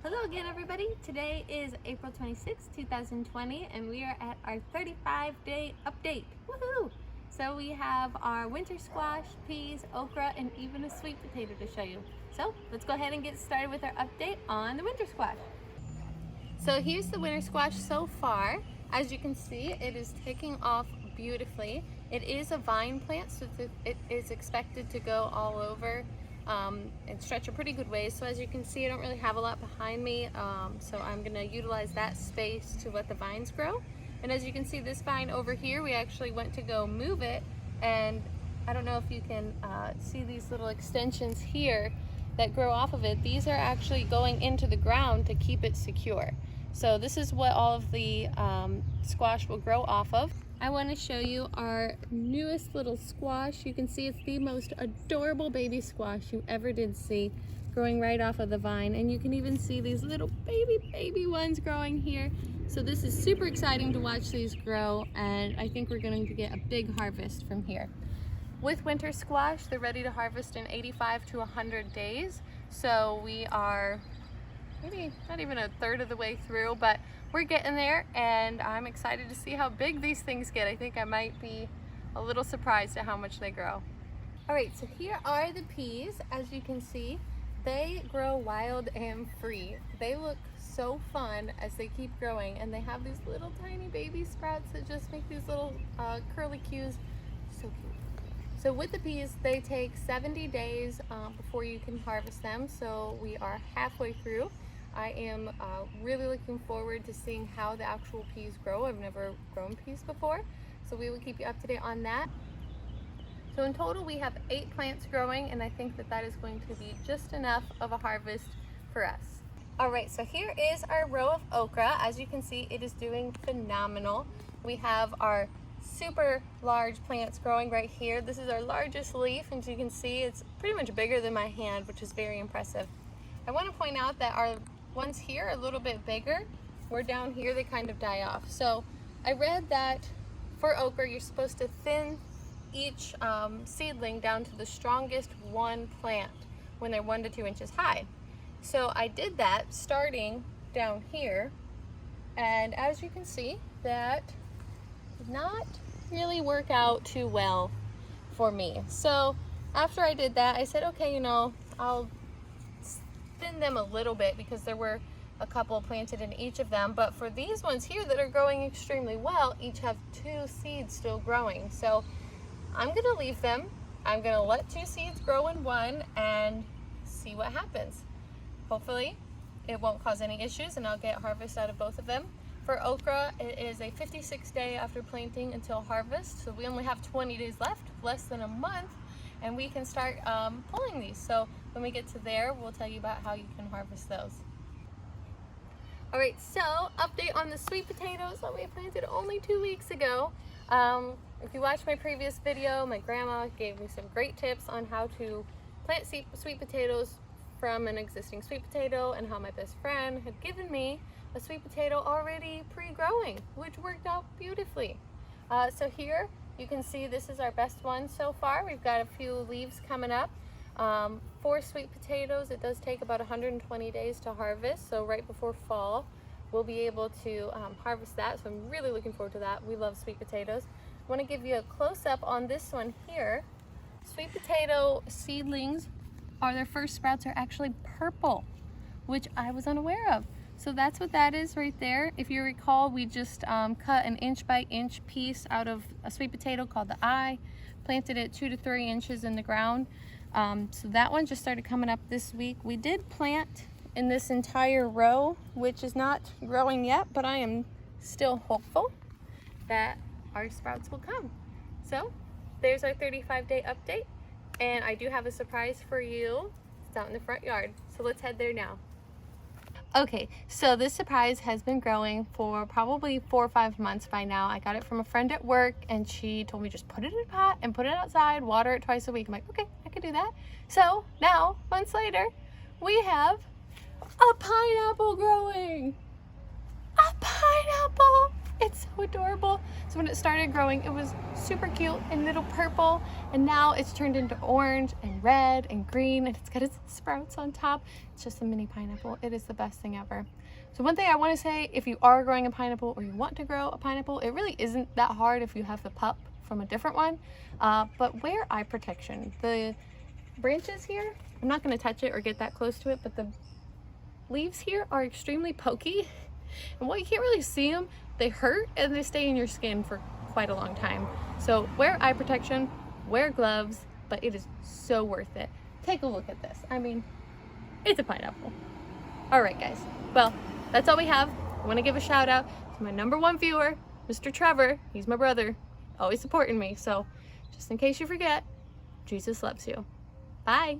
Hello again, everybody. Today is April 26, 2020, and we are at our 35-day update. Woohoo! So we have our winter squash, peas, okra, and even a sweet potato to show you. So let's go ahead and get started with our update on the winter squash. So here's the winter squash so far. As you can see, it is taking off beautifully. It is a vine plant, so it is expected to go all over and stretch a pretty good ways. So as you can see, I don't really have a lot behind me, so I'm going to utilize that space to let the vines grow. And as you can see, this vine over here, we actually went to go move it, and I don't know if you can see these little extensions here that grow off of it. These are actually going into the ground to keep it secure. So this is what all of the squash will grow off of. I want to show you our newest little squash. You can see it's the most adorable baby squash you ever did see, growing right off of the vine. And you can even see these little baby ones growing here. So this is super exciting to watch these grow, and I think we're going to get a big harvest from here. With winter squash, they're ready to harvest in 85 to 100 days. So we are maybe not even a third of the way through, but we're getting there, and I'm excited to see how big these things get. I think I might be a little surprised at how much they grow. All right, so here are the peas. As you can see, they grow wild and free. They look so fun as they keep growing, and they have these little tiny baby sprouts that just make these little curly cues. So cute. So with the peas, they take 70 days before you can harvest them. So we are halfway through. I am really looking forward to seeing how the actual peas grow. I've never grown peas before, so we will keep you up to date on that. So in total, we have 8 plants growing, and I think that is going to be just enough of a harvest for us. All right, so here is our row of okra. As you can see, it is doing phenomenal. We have our super large plants growing right here. This is our largest leaf, and as you can see, it's pretty much bigger than my hand, which is very impressive. I want to point out that our ones here are a little bit bigger. We're down here, they kind of die off. So I read that for okra, you're supposed to thin each seedling down to the strongest one plant when they're 1 to 2 inches high. So I did that starting down here, and as you can see, that did not really work out too well for me. So after I did that, I said, okay, you know, I'll thin them a little bit because there were a couple planted in each of them, but for these ones here that are growing extremely well, each have 2 seeds still growing. So I'm gonna leave them. I'm gonna let 2 seeds grow in one and see what happens. Hopefully it won't cause any issues and I'll get harvest out of both of them. For okra, it is a 56-day after planting until harvest, so we only have 20 days left, less than a month, and we can start pulling these. So when we get to there, we'll tell you about how you can harvest those. All right, so update on the sweet potatoes that we planted only 2 weeks ago. If you watched my previous video, my grandma gave me some great tips on how to plant sweet potatoes from an existing sweet potato, and how my best friend had given me a sweet potato already pre-growing, which worked out beautifully. So here you can see this is our best one so far. We've got a few leaves coming up. For sweet potatoes, it does take about 120 days to harvest, so right before fall we'll be able to harvest that, so I'm really looking forward to that. We love sweet potatoes. I want to give you a close-up on this one here. Sweet potato seedlings, their first sprouts are actually purple, which I was unaware of. So that's what that is right there. If you recall, we just cut an inch-by-inch piece out of a sweet potato called the eye, planted it 2 to 3 inches in the ground. So that one just started coming up this week. We did plant in this entire row, which is not growing yet, but I am still hopeful that our sprouts will come. So there's our 35-day update, and I do have a surprise for you. It's out in the front yard, so let's head there now. Okay, so this surprise has been growing for probably 4 or 5 months by now. I got it from a friend at work, and she told me just put it in a pot and put it outside, water it twice a week. I'm like, okay, I can do that. So now, months later, we have a pineapple growing. A pineapple! It's so adorable. So So when it started growing, it was super cute and little purple, and now it's turned into orange and red and green, and it's got its sprouts on top. It's just a mini pineapple. It is the best thing ever. So one thing I want to say, if you are growing a pineapple or you want to grow a pineapple, it really isn't that hard if you have the pup from a different one, but wear eye protection. The branches here, I'm not going to touch it or get that close to it, but the leaves here are extremely pokey, and while you can't really see them, they hurt and they stay in your skin for quite a long time. So wear eye protection, wear gloves, but it is so worth it. Take a look at this. I mean, it's a pineapple. All right, guys. Well, that's all we have. I want to give a shout out to my #1 viewer, Mr. Trevor. He's my brother, always supporting me. So just in case you forget, Jesus loves you. Bye.